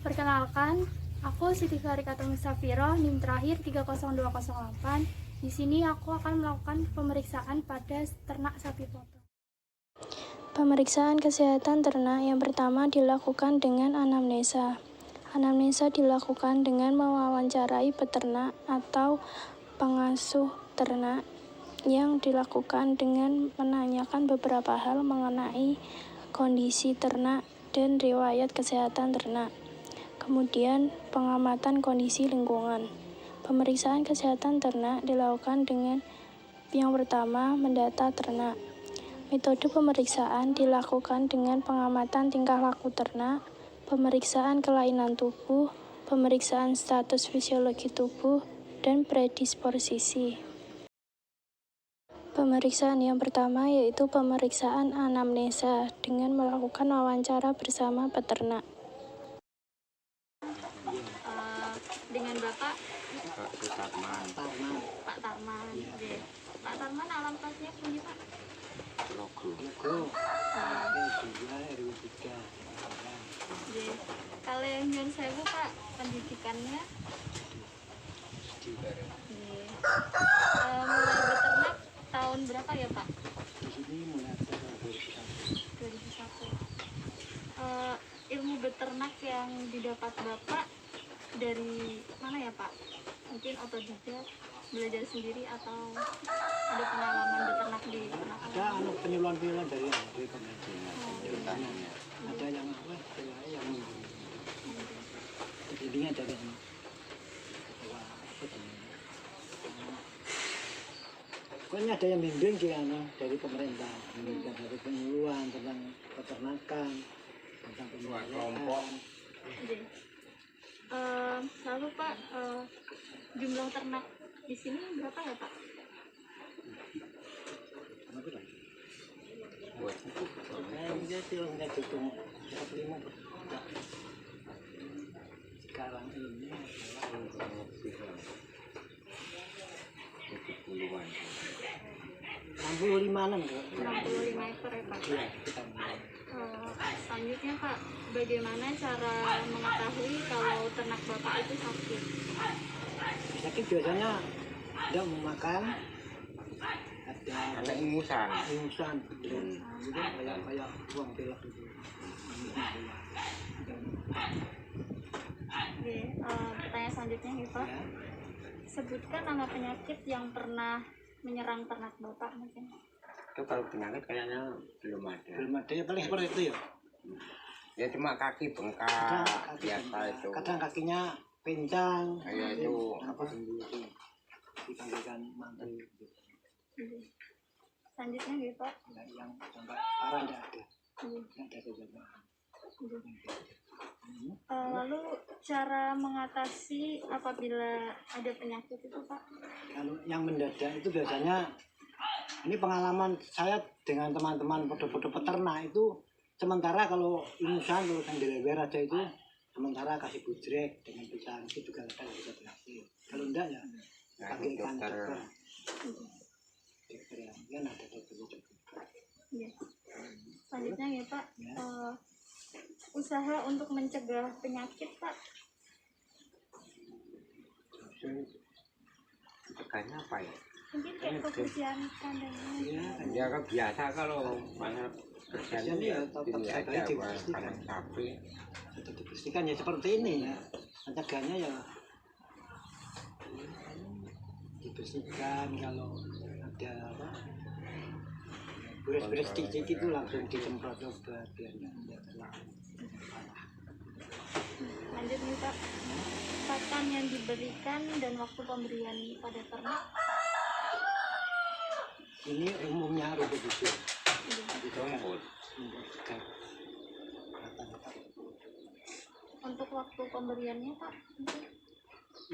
Perkenalkan, aku Siti Karikatul Musafiro, NIM terakhir 30208. Di sini aku akan melakukan pemeriksaan pada ternak sapi potong. Pemeriksaan kesehatan ternak yang pertama dilakukan dengan anamnesa. Anamnesa dilakukan dengan mewawancarai peternak atau pengasuh ternak yang dilakukan dengan menanyakan beberapa hal mengenai kondisi ternak dan riwayat kesehatan ternak. Kemudian, pengamatan kondisi lingkungan. Pemeriksaan kesehatan ternak dilakukan dengan yang pertama, mendata ternak. Metode pemeriksaan dilakukan dengan pengamatan tingkah laku ternak, pemeriksaan kelainan tubuh, pemeriksaan status fisiologi tubuh, dan predisposisi. Pemeriksaan yang pertama yaitu pemeriksaan anamnesa dengan melakukan wawancara bersama peternak. Dengan Bapak Tarman. Pak Tarman. Pak Tarman alam pastinya punya Pak? Logo. Kalau yang nyun sewu Pak, pendidikannya mulai beternak tahun berapa ya Pak? Di sini mulai 2001. Ilmu beternak yang didapat Bapak dari mana ya Pak? Mungkin otodidak, belajar sendiri, atau ada pengalaman beternak di ternak? ada penyuluhan dari pengajian. Ada yang jadinya dari pokoknya ada yang bimbing dari pemerintah, dari penyuluhan tentang peternakan, tentang pemeliharaan. Lalu Pak, jumlah ternak di sini berapa ya Pak? Sekarang ini 65-an 65 ekor ya Pak? Iya, selanjutnya Pak, bagaimana cara mengetahui kalau ternak Bapak itu sakit? sakit biasanya tidak mau makan, ada ingusan gitu, kayak buang pilek gitu. Oke, pertanyaan selanjutnya nih Pak, sebutkan nama penyakit yang pernah menyerang ternak Bapak mungkin. Itu kalau penyakit kayaknya belum ada Ya, paling seperti itu ya. Ya cuma kaki bengkak biasa itu. Kadang kakinya pincang, Kayak itu apa dipanggilkan mantel gitu. Selanjutnya nih Pak, Yang sampai parah tidak ada. Tidak ada kejadian. lalu cara mengatasi apabila ada penyakit itu Pak? Kalau yang mendadak itu biasanya, ini pengalaman saya dengan teman-teman podo-podo peternak itu, sementara kalau ingusan, kalau yang dilewer aja itu sementara kasih budrek dengan pisang itu juga kadang bisa berhasil. Kalau enggak ya pakai ikan dokter yang ada dokter juga. Ya. Selanjutnya ya Pak, usaha untuk mencegah penyakit Pak. Teganya apa ya? Mungkin kayak kebersihan kandangnya. Ya kan biasa kalau mana kerjanya ya ini aja kandang sapi. Tetap dibersihkan ya seperti ini ya. Mencegahnya ya dibersihkan, kalau ada apa beres-beres cicik itu langsung disemprot obat biar nggak terlalu parah. Lanjut nih Pak, pakan yang diberikan dan waktu pemberian pada ternak. Ini umumnya rumput hijau. Itu rumput. Untuk waktu pemberiannya Pak,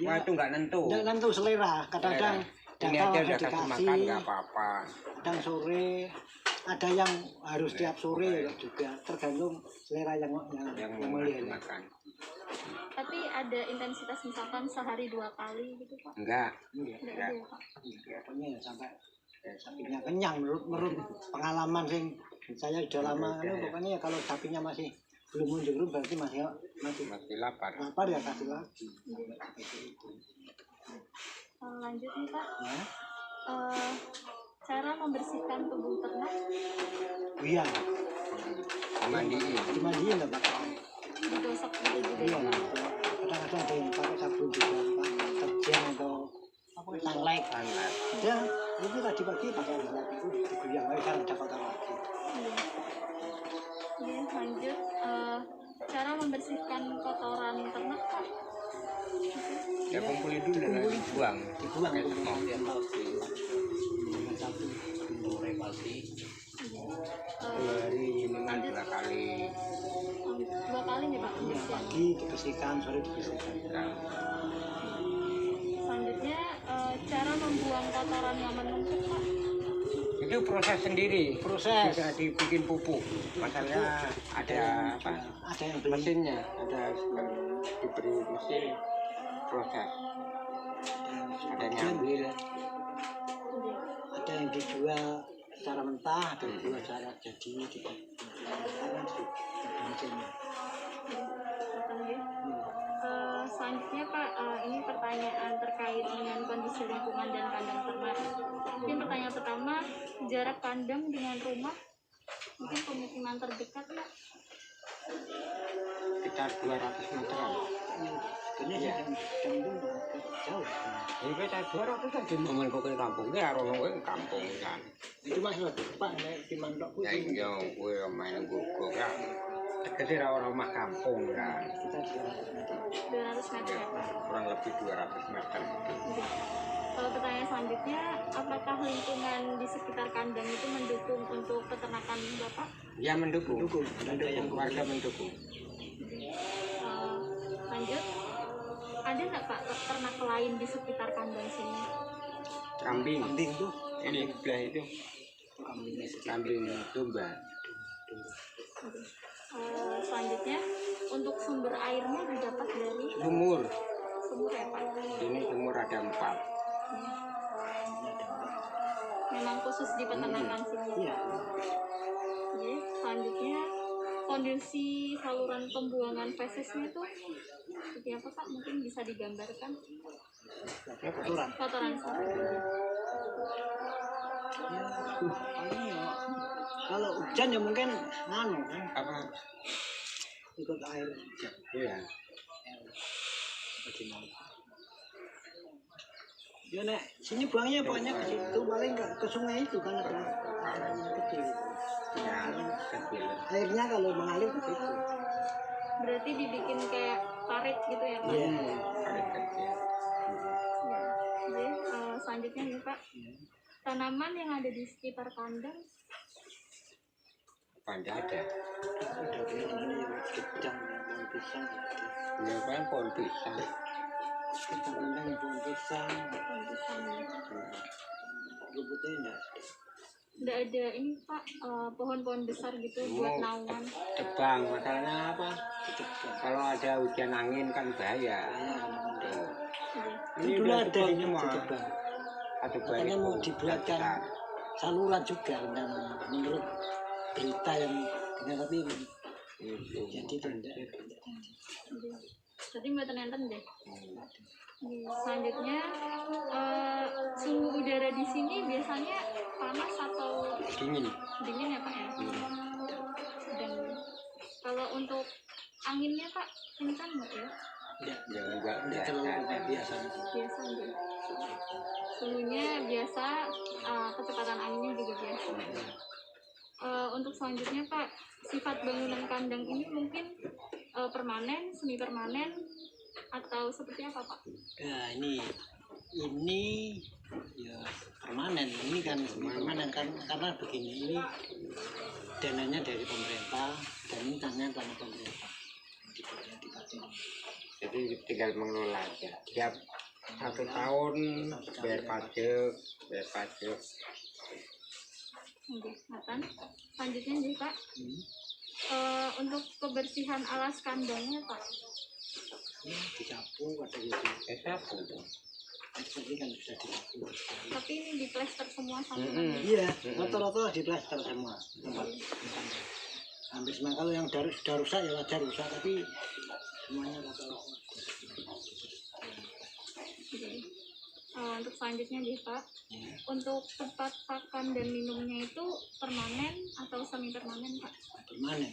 Wah itu nggak nentu. Nggak nentu selera. Kadang-kadang ini aja udah kasih makan nggak apa-apa. Kadang sore, ada yang harus tiap sore juga, tergantung selera yang melihat makan. Tapi ada intensitas misalkan sehari 2 kali gitu Pak? Enggak. Ada ya Pak? Pokoknya ya sampai sapinya kenyang, menurut pengalaman sing saya udah lama, pokoknya ya kalau sapinya masih belum muncul berarti masih masih lapar. lapar ya kasih lagi. Lanjut nih Pak. Ya. Cara membersihkan tubuh ternak Iya, dimandiin lah Pak. digosok gitu juga Iya, ya Pak. kadang-kadang ada yang pakai sabun juga, Pak. Terjang atau apa sunlight. Ya, itu tadi pagi pakai sunlight itu diguyang lagi sekarang dapat lagi. Iya. Iya, lanjut. Cara membersihkan kotoran ternak Pak. Ya kumpulin dulu dan dibuang. Dibuang Pakai itu semua. dengan sabun. Dua hari minimal 2 kali. 2 kali nih Pak Iya, pembersihan. pagi dibersihkan, sore dibersihkan. Nah, Selanjutnya cara membuang kotoran yang menumpuk Pak. itu proses sendiri. Proses. Bisa dibikin pupuk. Masalahnya ada apa? Ada yang beli Mesinnya, ada diberi mesin proses. Ada yang ngambil. ada yang dijual secara mentah, ada yang dijual secara jadi gitu. Karena itu mesinnya. Betul ya. Selanjutnya Pak, ini pertanyaan terkait dengan kondisi lingkungan dan kandang ternak. Mungkin pertanyaan pertama, jarak kandang dengan rumah, mungkin pemukiman terdekat Pak. Sekitar 200 meteran. Sebenarnya jam itu jauh. Ini kita 200 aja momen kok ke kampung. Ya rono kowe ke kampung kan. Itu masalah Pak, nek di mandok Ya iya kowe main guguk ya. Tegese ra ora omah kampung kan. kita 200 meter ya Pak. Kurang lebih 200 meter. Kalau pertanyaan selanjutnya, apakah lingkungan di sekitar kandang itu mendukung untuk peternakan Bapak? Ya mendukung. Ada yang Warga mendukung. Lanjut, ada nggak Pak ternak lain di sekitar kandang sini? Kambing. kambing tuh, Ini sebelah itu kambing domba. Selanjutnya, untuk sumber airnya didapat dari Sumur. sumur ya Pak? Ini sumur ada 4. Memang khusus di peternakan sini. iya. Oke, selanjutnya kondisi saluran pembuangan fesesnya itu seperti apa Pak? Mungkin bisa digambarkan Kotoran. kotoran sapi. Paling ya, kalau hujan ya mungkin nganu kan Apa? ikut air hujan. Iya. Bagaimana? Ya nek sini buangnya pokoknya ke situ paling ke sungai itu kan ada airnya kecil. Ya, kecil. Airnya kalau mengalir ke situ. Berarti dibikin kayak parit gitu ya Pak? Iya. Paling kecil. Ya. Oke, selanjutnya nih Pak, tanaman yang ada di sekitar kandang Pandai ada. Udah kayak ini kejang pohon pisang. Ini kan pohon pisang. Kejang pohon pisang. bisa Rumputnya enggak. nggak ada ini Pak, pohon-pohon besar gitu buat naungan. Tebang, masalahnya apa? Kalau ada hujan angin kan bahaya. Tuh. Oke. Ini dulu udah ada tebang ini semua. Tebang. Ada Katanya banyak mau pohon dibuatkan besar. saluran juga rencananya. Menurut berita yang dengar tapi Itu. jadi tidak. Jadi mbak nonton deh. Selanjutnya, suhu udara di sini biasanya panas atau Dingin. dingin ya Pak ya? Dan kalau untuk anginnya Pak, kencang nggak ya? Ya enggak Tidak biasa terlalu aja. biasa. Biasa aja. Suhunya biasa, kecepatan anginnya juga biasa. Untuk selanjutnya Pak, sifat bangunan kandang ini mungkin permanen, semi permanen, atau seperti apa Pak? Nah ini ya permanen. Ini kan permanen kan karena begini ini dananya dari pemerintah dan ini tanahnya tanah pemerintah. Dipakai. Jadi tinggal mengelola aja. Tiap 1 tahun bayar pajak. Oke, Nathan. Selanjutnya nih Pak, untuk kebersihan alas kandangnya Pak, Ya, disapu ada gitu. Sapu tuh. Seperti kan sudah disapu. tapi ini di plester semua sama Mm-mm. Iya, rata-rata di plaster semua. hampir semuanya. Kalau yang sudah rusak ya wajar rusak, tapi semuanya rata-rata. Untuk selanjutnya nih Pak, untuk tempat pakan dan minumnya itu permanen atau semi permanen Pak? Permanen.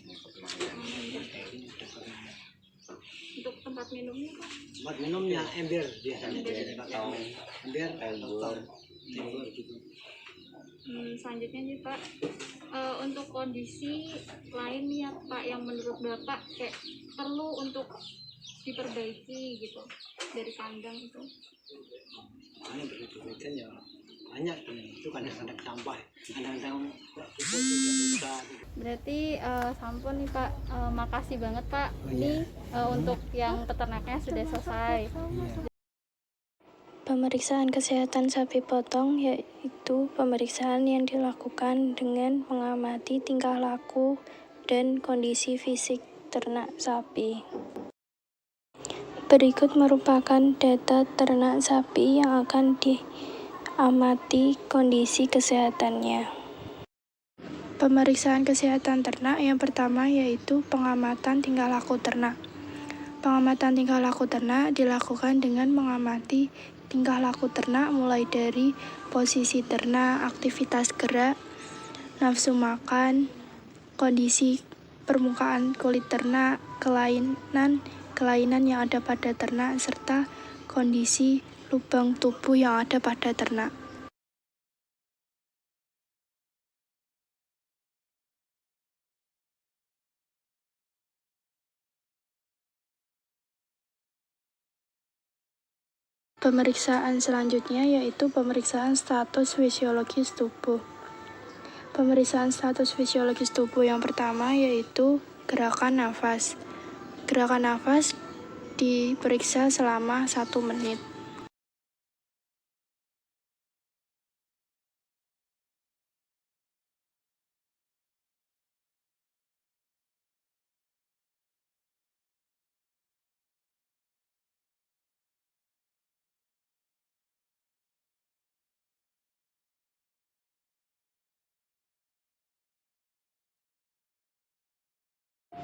Untuk tempat minumnya Pak? Tempat minumnya ember biasanya, atau ember atau tong, tembur gitu. Selanjutnya nih Pak, untuk kondisi lain ya Pak yang menurut Bapak kayak perlu untuk diperbaiki gitu dari kandang itu. Ini berlebihan ya banyak itu kadang-kadang sampah, kadang-kadang pupuk sudah rusak. Berarti sampun nih Pak, makasih banget Pak. Oh, Ini untuk yang peternaknya sudah selesai. Pemeriksaan kesehatan sapi potong yaitu pemeriksaan yang dilakukan dengan mengamati tingkah laku dan kondisi fisik ternak sapi. Berikut merupakan data ternak sapi yang akan diamati kondisi kesehatannya. Pemeriksaan kesehatan ternak yang pertama yaitu pengamatan tingkah laku ternak. Pengamatan tingkah laku ternak dilakukan dengan mengamati tingkah laku ternak mulai dari posisi ternak, aktivitas gerak, nafsu makan, kondisi permukaan kulit ternak, kelainan yang ada pada ternak, serta kondisi lubang tubuh yang ada pada ternak. Pemeriksaan selanjutnya yaitu pemeriksaan status fisiologis tubuh. Pemeriksaan status fisiologis tubuh yang pertama yaitu gerakan nafas. Gerakan nafas diperiksa selama 1 menit.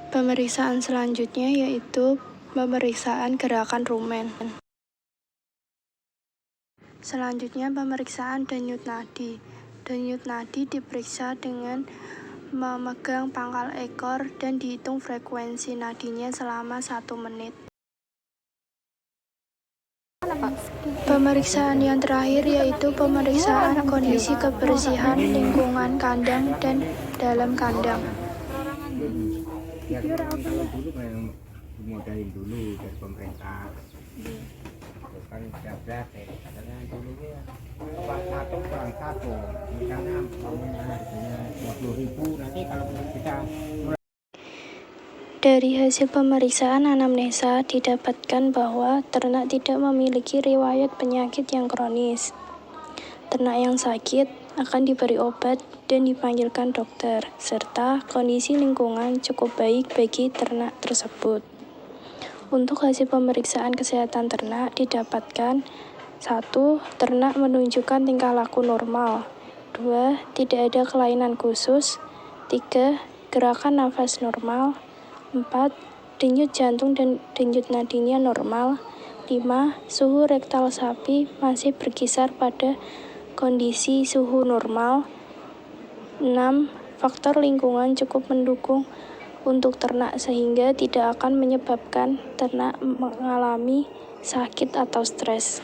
Pemeriksaan selanjutnya yaitu pemeriksaan gerakan rumen. Selanjutnya pemeriksaan denyut nadi. Denyut nadi diperiksa dengan memegang pangkal ekor dan dihitung frekuensi nadinya selama 1 menit. Pemeriksaan yang terakhir yaitu pemeriksaan kondisi kebersihan lingkungan kandang dan dalam kandang. Ya kalau dulu kayak dimodalin dulu dari pemerintah. Kan berat katanya dulu ya satu kurang satu, misalnya harganya 20.000, nanti kalau kita. Dari hasil pemeriksaan anamnesa didapatkan bahwa ternak tidak memiliki riwayat penyakit yang kronis. Ternak yang sakit akan diberi obat dan dipanggilkan dokter, serta kondisi lingkungan cukup baik bagi ternak tersebut. Untuk hasil pemeriksaan kesehatan ternak didapatkan 1. Ternak menunjukkan tingkah laku normal. 2. Tidak ada kelainan khusus. 3. Gerakan nafas normal. 4. Denyut jantung dan denyut nadinya normal. 5. Suhu rektal sapi masih berkisar pada kondisi suhu normal. 6. Faktor lingkungan cukup mendukung untuk ternak sehingga tidak akan menyebabkan ternak mengalami sakit atau stres.